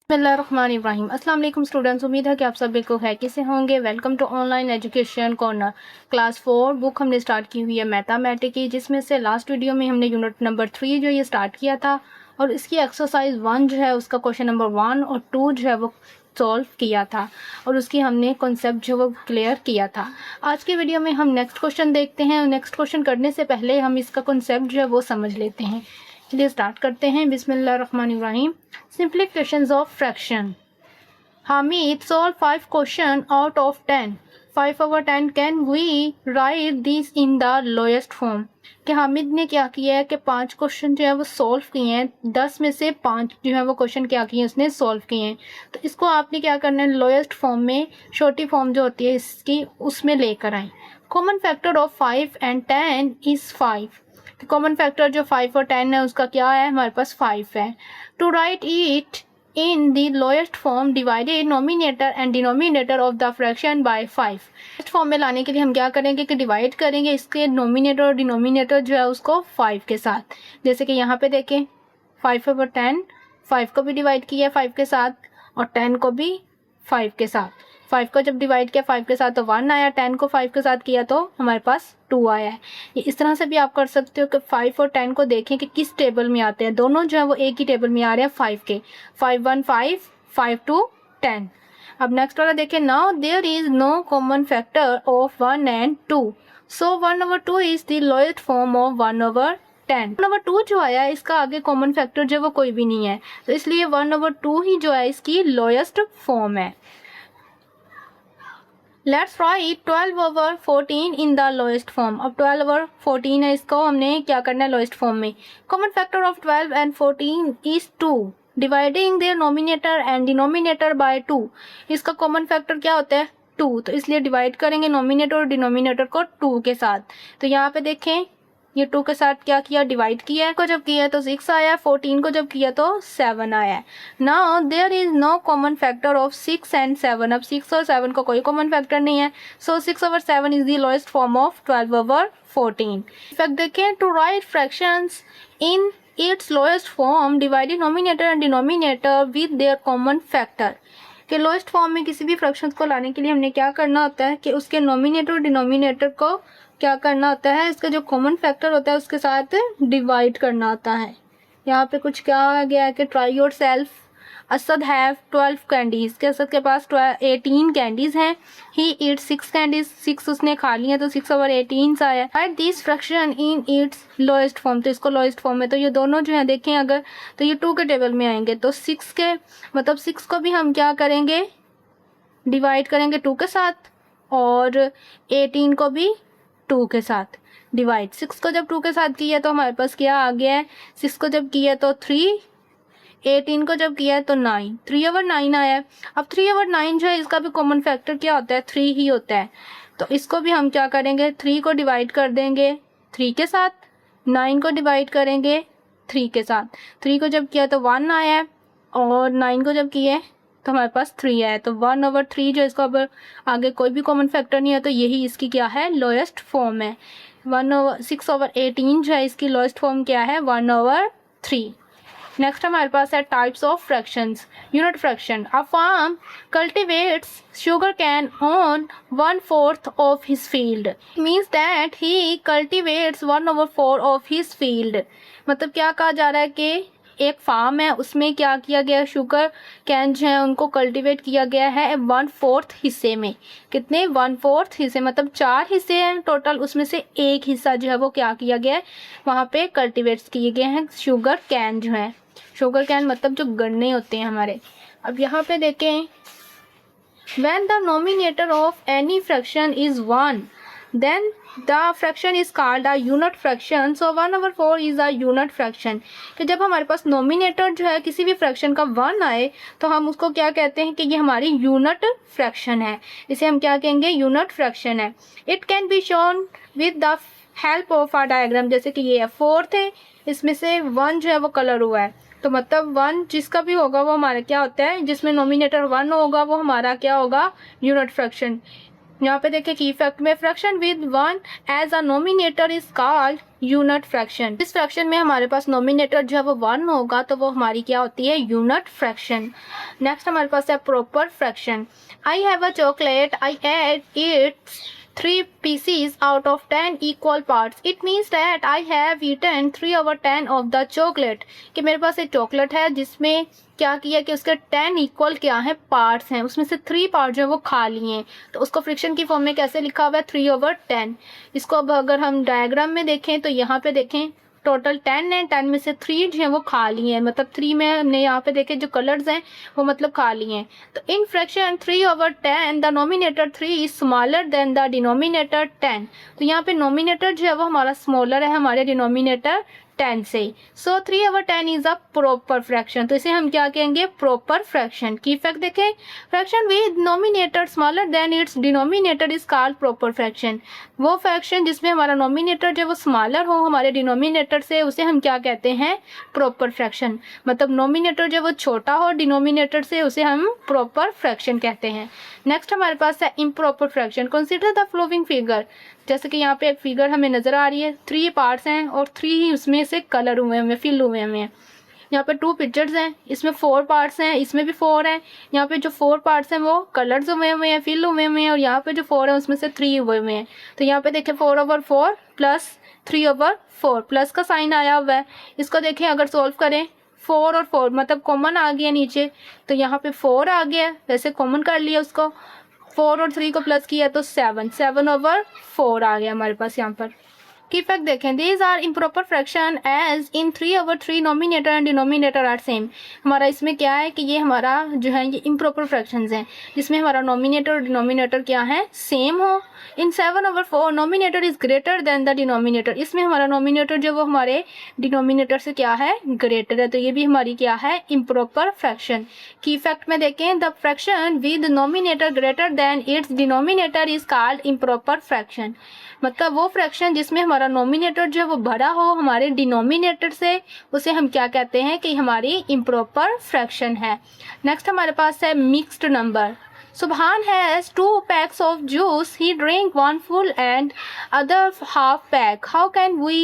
बिस्मिल्लाहिर्रहमानिर्रहीम। अस्सलाम वालेकुम स्टूडेंट्स, उम्मीद है कि आप सब बिल्कुल खैरियत से होंगे। Welcome to online education corner. Class 4 book हमने स्टार्ट की हुई है मैथमेटिक्स की, जिसमें से लास्ट वीडियो में हमने यूनिट नंबर 3 जो ये स्टार्ट किया था और इसकी एक्सरसाइज 1 जो है उसका क्वेश्चन नंबर 1 और 2 जो है वो सॉल्व किया था और उसकी हमने कॉन्सेप्ट जो वो क्लियर किया था। आज के वीडियो में हम नेक्स्ट क्वेश्चन देखते हैं और नेक्स्ट क्वेश्चन करने से पहले हम इसका कॉन्सेप्ट जो है वो समझ लेते हैं। चलिए स्टार्ट करते हैं। बिस्मिल्लाहिर्रहमानिर्रहीम। Simplifications of fraction. Hamid solved 5 questions out of 10. 5 over 10 can we write these in the lowest form? कि हामिद ने क्या किया है कि 5 क्वेश्चन जो है वो सॉल्व किए हैं। 10 में से 5 जो है वो क्वेश्चन क्या किए हैं उसने सॉल्व किए हैं। तो इसको आपने क्या करना है, लोएस्ट फॉर्म में, छोटी फॉर्म जो होती है इसकी उसमें लेकर आए। Common factor of 5 and 10 is 5। Common factor जो 5 और 10 है उसका क्या है, हमारे पास 5 है। To write it in the lowest form divided nominator and denominator of the fraction by 5। Lowest form में लाने के लिए हम क्या करेंगे कि डिवाइड करेंगे इसके नोमिनेटर और डिनोमिनेटर जो है उसको 5 के साथ। जैसे कि यहाँ पे देखें 5 ओवर 10, 5 को भी डिवाइड किया 5 के साथ और 10 को भी 5 के साथ। 5 को जब डिवाइड किया 5 के साथ तो 1 आया, 10 को 5 के साथ किया तो हमारे पास 2 आया है। ये इस तरह से भी आप कर सकते हो कि 5 और 10 को देखें कि किस टेबल में आते हैं। दोनों जो है वो एक ही टेबल में आ रहे हैं 5 के। 5 1 5, 5 2 10। अब नेक्स्ट वाला देखें। Now there is no common factor of 1 and 2, so 1 over 2 is the lowest form of 1 over 10। 1 over 2 जो आया इसका आगे कॉमन फैक्टर जो वो कोई भी नहीं है, तो इसलिए 1 ओवर 2 ही जो है इसकी लोएस्ट फॉर्म है। Let's write 12 over 14 in the lowest form। अब 12 over 14 है, इसको हमने क्या करना है लोएस्ट फॉर्म में। Common factor of 12 and 14 is 2, dividing their numerator and denominator by 2। इसका कॉमन फैक्टर क्या होता है 2, तो इसलिए डिवाइड करेंगे नोमिनेटर और डिनोमिनेटर को 2 के साथ। तो यहाँ पे देखें ये 2 के साथ क्या किया, डिवाइड किया है। को जब किया तो 6 आया, 14 को जब किया तो 7 आया। Now there is no common factor of 6 and 7। अब 6 और 7 को कोई कॉमन फैक्टर नहीं है, so 6 over 7 is the lowest form of 12 over 14। Effect देखें, to write fractions in its lowest form divided nominator and denominator with their common factor. कि lowest form में किसी भी फ्रैक्शंस को लाने के लिए हमने क्या करना होता है कि उसके नोमिनेटर और डिनोमिनेटर को क्या करना होता है, इसका जो कॉमन फैक्टर होता है उसके साथ डिवाइड करना होता है। यहाँ पे कुछ क्या आ गया है कि try your self, Asad have 12 candies, के असद के पास 18 कैंडीज हैं। ही ईट 6 कैंडीज, 6 उसने खा ली है तो 6 ओवर 18 आया। Right this fraction in its lowest form, तो इसको लोएस्ट फॉर्म में, तो ये दोनों जो है देखें अगर तो ये 2 के टेबल में आएंगे तो 6 के मतलब 6 को भी हम क्या करेंगे डिवाइड करेंगे 2 के साथ और 18 को भी 2 के साथ डिवाइड। 6 को जब 2 के साथ किया तो हमारे पास क्या आ गया है, 6 को जब किया तो 3, 18 को जब किया है तो 9, 3 ओवर 9 आया है। अब 3 ओवर 9 जो है इसका भी कॉमन फैक्टर क्या होता है 3 ही होता है, तो इसको भी हम क्या करेंगे 3 को डिवाइड कर देंगे 3 के साथ, 9 को डिवाइड करेंगे 3 के साथ। 3 को जब किया तो 1 आया है और 9 को जब किया तो हमारे पास 3 है, तो 1 ओवर 3 जो इसको अब आगे कोई भी कॉमन फैक्टर नहीं है तो यही इसकी क्या है लोएस्ट फॉर्म है। 6 ओवर 18 जो है इसकी लोएस्ट फॉर्म क्या है 1 ओवर 3। नेक्स्ट हमारे पास है types of fractions. Unit fraction, a farm cultivates sugarcane on 1/4 of his field, means that he cultivates 1 over 4 of his field. मतलब क्या कहा जा रहा है कि एक फार्म है उसमें क्या किया गया, शुगर कैन जो है उनको कल्टीवेट किया गया है 1/4 हिस्से में। कितने 1/4 हिस्से, मतलब 4 हिस्से हैं टोटल, उसमें से एक हिस्सा जो है वो क्या किया गया है वहाँ पे कल्टीवेट किए गए हैं शुगर कैन जो है। शुगर कैन मतलब जो गन्ने होते हैं हमारे। अब यहाँ पे देखें, when the nominator of any fraction is 1 then the fraction is called a unit fraction, so 1 over 4 is a unit fraction। कि जब हमारे पास नोमिनेटर जो है किसी भी फ्रैक्शन का 1 आए तो हम उसको क्या कहते हैं कि ये हमारी यूनिट फ्रैक्शन है, इसे हम क्या कहेंगे यूनिट फ्रैक्शन है। It can be shown with the help of a diagram, जैसे कि ये 4 थे, इसमें से 1 जो है वो कलर हुआ है, तो मतलब 1 जिसका भी होगा वो हमारा क्या होता है, जिसमें नोमिनेटर 1 होगा वो हमारा क्या होगा यूनिट फ्रैक्शन। यहाँ पे देखिए की फैक्ट में fraction with 1 as a numerator is called unit fraction. इस फ्रैक्शन में हमारे पास नोमिनेटर जो है वो 1 होगा तो वो हमारी क्या होती है, यूनिट फ्रैक्शन। नेक्स्ट हमारे पास है proper fraction. I have a chocolate, I ate its 3 pieces out of 10 equal parts. It means that I have eaten 3/10 of the chocolate. कि मेरे पास एक चॉकलेट है जिसमें क्या किया कि उसके 10 इक्वल क्या है पार्ट्स हैं, उसमें से 3 पार्ट जो है वो खा लिए हैं। तो उसको फ्रिक्शन की फॉर्म में कैसे लिखा हुआ है, 3/10। इसको अब अगर हम डायग्राम में देखें तो यहाँ पे देखें टोटल 10 है, 10 में से 3 जो है वो खा लिए हैं, मतलब 3 में हमने यहाँ पे देखे जो कलर्स हैं वो मतलब खा लिए हैं। तो in fraction 3/10 the nominator 3 is smaller than the denominator 10। तो यहाँ पे नोमिनेटर जो है वो हमारा स्मॉलर है हमारे डिनोमिनेटर 10 से। सो 3/10 इज अ प्रॉपर फ्रैक्शन। तो इसे हम क्या कहेंगे, प्रॉपर फ्रैक्शन। की इफेक्ट देखें, fraction with nominator smaller than it's denominator is called proper fraction. वो फ्रैक्शन जिसमें हमारा नोमिनेटर जो है वो स्मॉलर हो हमारे डिनोमिनेटर से, उसे हम क्या कहते हैं, प्रॉपर फ्रैक्शन। मतलब नोमिनेटर जो वो छोटा हो डिनोमिनेटर से, उसे हम प्रॉपर फ्रैक्शन कहते हैं। नेक्स्ट हमारे पास है improper fraction. Consider the flowing figure. जैसे कि यहाँ पे एक फिगर हमें नज़र आ रही है, 3 पार्ट्स हैं और 3 ही उसमें से कलर हुए हैं, फिल हुए हैं। यहाँ पे 2 पिक्चर्स हैं, इसमें 4 पार्ट्स हैं, इसमें भी 4 हैं। यहाँ पे जो 4 पार्ट्स हैं वो कलर्स हुए हैं, फिल हुए हैं, और यहाँ पे जो 4 है उसमें से 3 हुए हैं। तो यहाँ पे देखें 4/4 प्लस 3/4 प्लस का साइन आया हुआ है। इसको देखें अगर सोल्व करें, 4 और 4 मतलब कॉमन आ गया नीचे, तो यहाँ पे 4 आ गया, वैसे कॉमन कर लिया उसको, 4 और 3 को प्लस किया तो 7/4 आ गया हमारे पास यहाँ पर। की फैक्ट देखें, these are improper fraction as in 3/3 nominator and denominator are same. हमारा इसमें क्या है कि ये हमारा जो है ये इम्प्रॉपर फ्रैक्शंस हैं जिसमें हमारा नोमिनेटर और डिनोमिनेटर क्या है, सेम हो। इन 7/4 nominator is greater than the denominator. इसमें हमारा नोमिनेटर जो वो हमारे डिनोमिनेटर से क्या है, ग्रेटर है, तो ये भी हमारी क्या है, इम्प्रॉपर फ्रैक्शन। की फैक्ट में देखें, the fraction with nominator greater than it's denominator is called improper fraction. मतलब वो फ्रैक्शन जिसमें हमारा नोमिनेटर जो है वो बड़ा हो हमारे डिनोमिनेटर से, उसे हम क्या कहते हैं कि हमारी इम्प्रॉपर फ्रैक्शन है। नेक्स्ट हमारे पास है mixed number. Subhan has 2 packs of juice. He drank 1 full and other half pack. How can we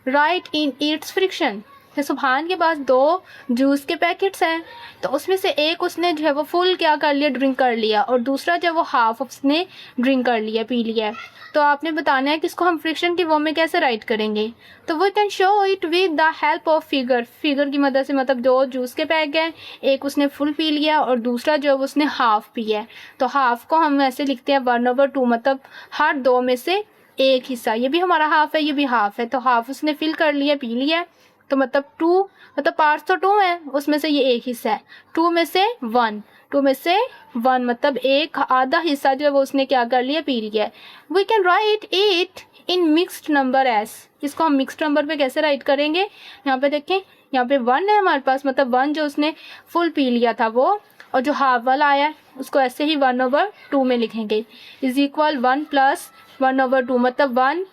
write in its fraction? तो सुबहान के पास 2 जूस के पैकेट्स हैं, तो उसमें से एक उसने जो है वो फुल क्या कर लिया, ड्रिंक कर लिया, और दूसरा जो वो हाफ उसने ड्रिंक कर लिया, पी लिया। तो आपने बताना है कि इसको हम फ्रिक्शन की फॉर्म में कैसे राइट करेंगे। तो we can show it with the help of figure. Figure की मदद से, मतलब 2 जूस के पैक हैं, एक उसने फुल पी लिया और दूसरा जो उसने हाफ पिया है, तो हाफ को हम ऐसे लिखते हैं 1/2, मतलब हर 2 में से एक हिस्सा। ये भी हमारा हाफ है, ये भी हाफ है, तो हाफ उसने फिल कर लिया, पी लिया, तो मतलब 2, मतलब पार्ट्स तो 2 है, उसमें से ये एक हिस्सा है, 2 में से 1, 2 में से 1 मतलब एक आधा हिस्सा जो है वो उसने क्या कर लिया, पी लिया। We can write it in mixed numbers. इसको हम मिक्स्ड नंबर पे कैसे राइट करेंगे, यहाँ पे देखें, यहाँ पे 1 है हमारे पास, मतलब 1 जो उसने फुल पी लिया था वो, और जो हाफ वाला आया है उसको ऐसे ही 1/2 में लिखेंगे, इज इक्वल 1 + 1/2, मतलब 1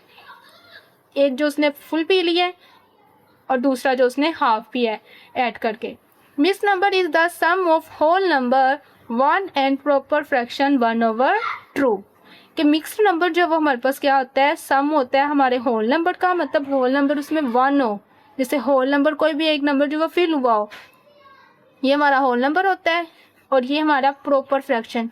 एक जो उसने फुल पी लिया है और दूसरा जो उसने हाफ पिया है, ऐड करके। Mixed number is the sum of whole number 1 and proper fraction 1/2। कि मिक्स्ड नंबर जो वो हमारे पास क्या होता है, सम होता है हमारे होल नंबर का, मतलब होल नंबर उसमें 1 हो, जैसे होल नंबर कोई भी एक नंबर जो वो फिल हुआ हो, ये हमारा होल नंबर होता है, और ये हमारा प्रॉपर फ्रैक्शन।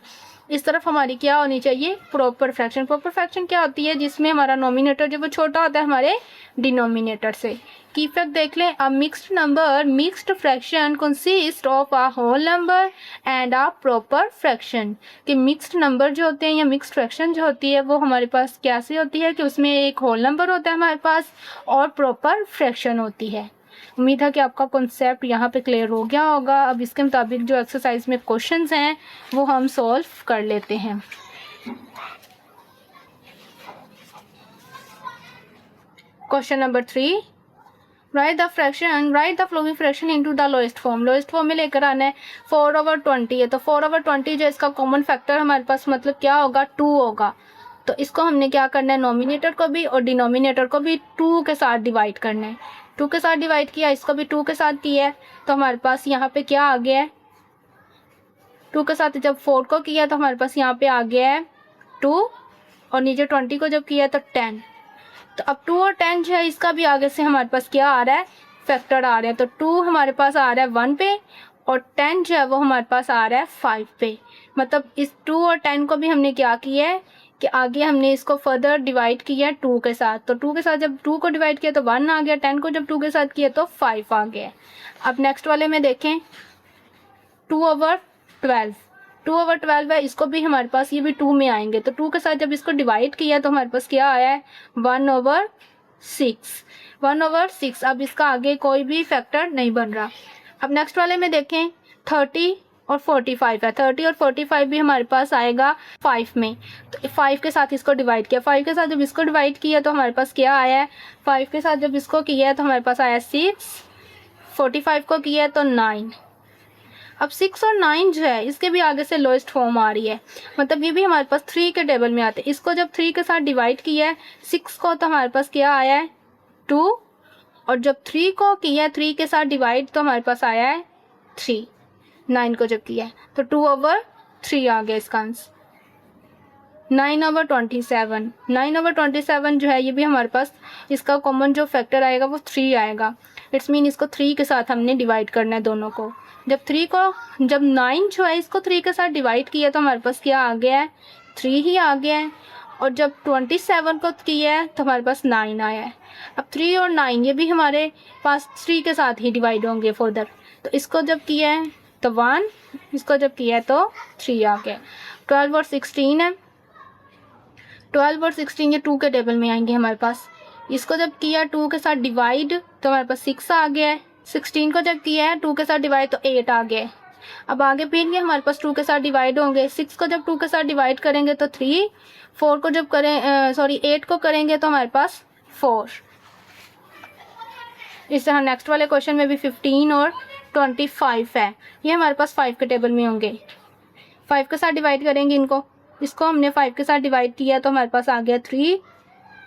इस तरफ हमारी क्या होनी चाहिए, प्रॉपर फ्रैक्शन। प्रॉपर फ्रैक्शन क्या होती है, जिसमें हमारा नोमिनेटर जो वो छोटा होता है हमारे डिनोमिनेटर से। की फैक्ट देख लें, a mixed number mixed fraction consist of a whole number and a proper fraction. कि मिक्स्ड नंबर जो होते हैं या मिक्स्ड फ्रैक्शन जो होती है वो हमारे पास कैसे होती है कि उसमें एक होल नंबर होता है हमारे पास और प्रॉपर फ्रैक्शन होती है। उम्मीद है कि आपका कॉन्सेप्ट यहाँ पे क्लियर हो गया होगा। अब इसके मुताबिक जो एक्सरसाइज में क्वेश्चंस हैं वो हम सॉल्व कर लेते हैं। Question number 3, right the flowing fraction into the lowest form. Lowest form में लेकर आना है। 4/20 है, तो 4/20 जो इसका कॉमन फैक्टर हमारे पास मतलब क्या होगा, 2 होगा। तो इसको हमने क्या करना है, नोमिनेटर को भी और डिनोमिनेटर को भी 2 के साथ डिवाइड करना है। 2 के साथ डिवाइड किया, इसको भी 2 के साथ किया है, तो हमारे पास यहाँ पे क्या आ गया है, 2 के साथ जब 4 को किया तो हमारे पास यहाँ पे आ गया है 2 और नीचे 20 को जब किया तो 10। तो अब 2 और 10 जो है इसका भी आगे से हमारे पास क्या आ रहा है, फैक्टर आ रहा है। तो 2 हमारे पास आ रहा है 1 पे और 10 जो है वो हमारे पास आ रहा है 5 पे। मतलब इस 2 और 10 को भी हमने क्या किया है कि आगे हमने इसको फर्दर डिवाइड किया है 2 के साथ। तो 2 के साथ जब 2 को डिवाइड किया तो 1 आ गया, 10 को जब 2 के साथ किया तो 5 आ गया। अब नेक्स्ट वाले में देखें 2/12, 2/12 है, इसको भी हमारे पास ये भी 2 में आएंगे। तो 2 के साथ जब इसको डिवाइड किया तो हमारे पास क्या आया है 1/6, 1/6। अब इसका आगे कोई भी फैक्टर नहीं बन रहा। अब नेक्स्ट वाले में देखें 30 और 45 है, 30 और 45 भी हमारे पास आएगा 5 में। तो 5 के साथ इसको डिवाइड किया, 5 के साथ जब इसको डिवाइड किया तो हमारे पास क्या आया है, 5 के साथ जब इसको किया है तो हमारे पास आया 6, 45 को किया है तो 9। अब 6 और 9 जो है इसके भी आगे से लोएस्ट फॉर्म आ रही है, मतलब ये भी हमारे पास 3 के टेबल में आते हैं। इसको जब 3 के साथ डिवाइड किया है 6 को तो हमारे पास क्या आया है 2 और जब 3 को किया है 3 के साथ डिवाइड तो हमारे पास आया है 3। 9 को जब किया है तो 2/3 आ गया इसका आंसर। 9/27, 9/27 जो है ये भी हमारे पास इसका कॉमन जो फैक्टर आएगा वो 3 आएगा। इट्स मीन इसको 3 के साथ हमने डिवाइड करना है दोनों को। जब 9 जो है इसको 3 के साथ डिवाइड किया तो हमारे पास क्या आ गया है 3 ही आ गया है और जब 27 को किया है तो हमारे पास 9 आया है। अब 3 और 9 ये भी हमारे पास 3 के साथ ही डिवाइड होंगे फर्दर। तो इसको जब किया है तो 1, इसको जब किया है तो 3 आ गया। 12 और 16 है, 12 और 16 ये 2 के टेबल में आएंगे हमारे पास। इसको जब किया 2 के साथ डिवाइड तो हमारे पास 6 आ गया है। 16 को जब किया है 2 के साथ डिवाइड तो 8 आ गया। अब आगे फिर ये हमारे पास 2 के साथ डिवाइड होंगे। 6 को जब 2 के साथ डिवाइड करेंगे तो 3, 4 को जब करें 8 को करेंगे तो हमारे पास 4। इस तरह नेक्स्ट वाले क्वेश्चन में भी 15 और 25 है, ये हमारे पास 5 के टेबल में होंगे। 5 के साथ डिवाइड करेंगे इनको, इसको हमने 5 के साथ डिवाइड किया तो हमारे पास आ गया 3,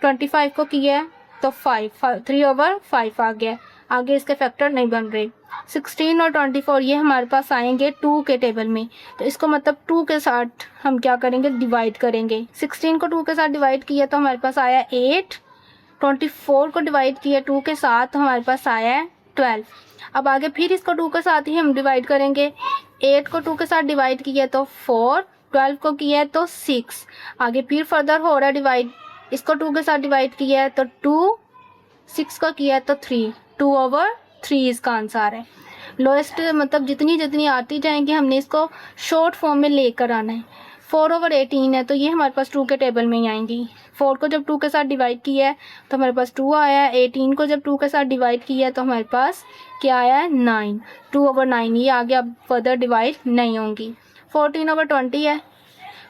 25 को किया है तो 5, 3/5 आ गया। आगे इसके फैक्टर नहीं बन रहे। 16 और 24 ये हमारे पास आएंगे 2 के टेबल में। तो इसको मतलब 2 के साथ हम क्या करेंगे डिवाइड करेंगे। 16 को 2 के साथ डिवाइड किया तो हमारे पास आया 8, 24 को डिवाइड किया 2 के साथ तो हमारे पास आया है 12। अब आगे फिर इसको 2 के साथ ही हम डिवाइड करेंगे। 8 को 2 के साथ डिवाइड किया तो 4, 12 को किया है तो 6। आगे फिर फर्दर हो रहा है डिवाइड, इसको 2 के साथ डिवाइड किया है तो 2, 6 को किया है तो 3, 2/3 इसका आंसर है। लोएस्ट मतलब जितनी आती जाएंगी हमने इसको शॉर्ट फॉर्म में लेकर आना है। 4/18 है तो ये हमारे पास 2 के टेबल में ही आएंगी। 4 को जब 2 के साथ डिवाइड किया है तो हमारे पास 2 आया है। 18 को जब 2 के साथ डिवाइड किया है तो हमारे पास क्या आया है 9, 2/9। ये आगे अब फर्दर डिवाइड नहीं होंगी। 14/20 है,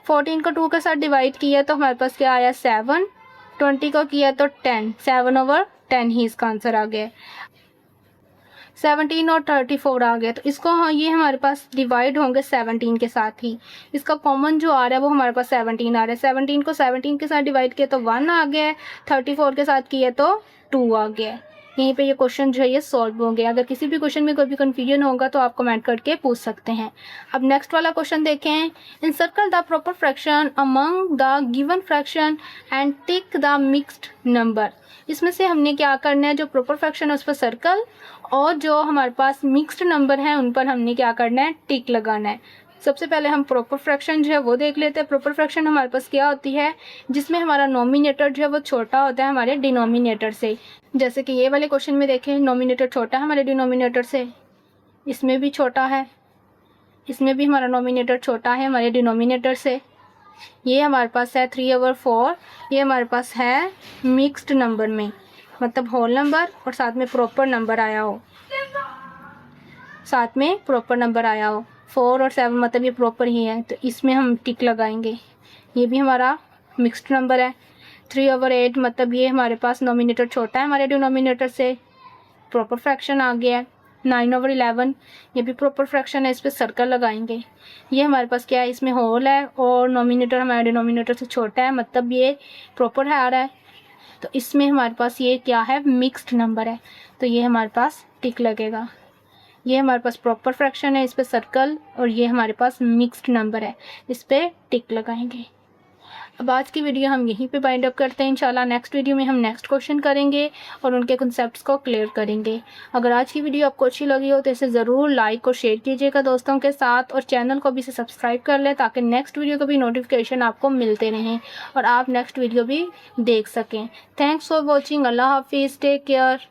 14 को 2 के साथ डिवाइड किया तो हमारे पास क्या आया 7, 20 को किया तो 10, 7/10 ही इसका आंसर आ गया। 17 और 34 आ गया। तो इसको हाँ ये हमारे पास डिवाइड होंगे 17 के साथ ही। इसका कॉमन जो आ रहा है वो हमारे पास 17 आ रहा है। 17 को 17 के साथ डिवाइड किया तो 1 आ गया है, 34 के साथ किया तो 2 आ गया है। यहीं पे ये क्वेश्चन जो है ये सॉल्व हो गया। अगर किसी भी क्वेश्चन में कोई भी कन्फ्यूजन होगा तो आप कमेंट करके पूछ सकते हैं। अब नेक्स्ट वाला क्वेश्चन देखें। Encircle the proper fraction among the given fraction and tick the mixed number. इसमें से हमने क्या करना है, जो प्रॉपर फ्रैक्शन है उस पर सर्कल और जो हमारे पास मिक्स्ड नंबर हैं उन पर हमने क्या करना है टिक लगाना है। सबसे पहले हम प्रॉपर फ्रैक्शन जो है वो देख लेते हैं। प्रॉपर फ्रैक्शन हमारे पास क्या होती है, जिसमें हमारा नोमिनेटर जो है वो छोटा होता है हमारे डिनोमिनेटर से। जैसे कि ये वाले क्वेश्चन में देखें, नोमिनेटर छोटा है हमारे डिनोमिनेटर से, इसमें भी छोटा है, इसमें भी हमारा नोमिनेटर छोटा है हमारे डिनोमिनेटर से। ये हमारे पास है 3/4, ये हमारे पास है मिक्स्ड नंबर में, मतलब होल नंबर और साथ में प्रॉपर नंबर आया हो, साथ में प्रॉपर नंबर आया हो। 4 और 7 मतलब ये प्रॉपर ही है तो इसमें हम टिक लगाएंगे। ये भी हमारा मिक्स्ड नंबर है। 3/8 मतलब ये हमारे पास नोमिनेटर छोटा है हमारे डिनोमिनेटर से, प्रॉपर फ्रैक्शन आ गया है। 9/11 ये भी प्रॉपर फ्रैक्शन है, इस पर सर्कल लगाएंगे। ये हमारे पास क्या है, इसमें होल है और नोमिनेटर हमारे डिनोमिनेटर से छोटा है, मतलब ये प्रॉपर है आ रहा है। तो इसमें हमारे पास ये क्या है, मिक्स्ड नंबर है, तो ये हमारे पास टिक लगेगा। ये हमारे पास प्रॉपर फ्रैक्शन है, इस पर सर्कल, और ये हमारे पास मिक्स्ड नंबर है, इस पर टिक लगाएंगे। अब आज की वीडियो हम यहीं पे बाइंड अप करते हैं। इंशाल्लाह नेक्स्ट वीडियो में हम नेक्स्ट क्वेश्चन करेंगे और उनके कॉन्सेप्ट्स को क्लियर करेंगे। अगर आज की वीडियो आपको अच्छी लगी हो तो इसे ज़रूर लाइक और शेयर कीजिएगा दोस्तों के साथ, और चैनल को भी इसे सब्सक्राइब कर लें ताकि नेक्स्ट वीडियो का भी नोटिफिकेशन आपको मिलते रहें और आप नेक्स्ट वीडियो भी देख सकें। Thanks for watching. अल्लाह हाफिज़, टेक केयर।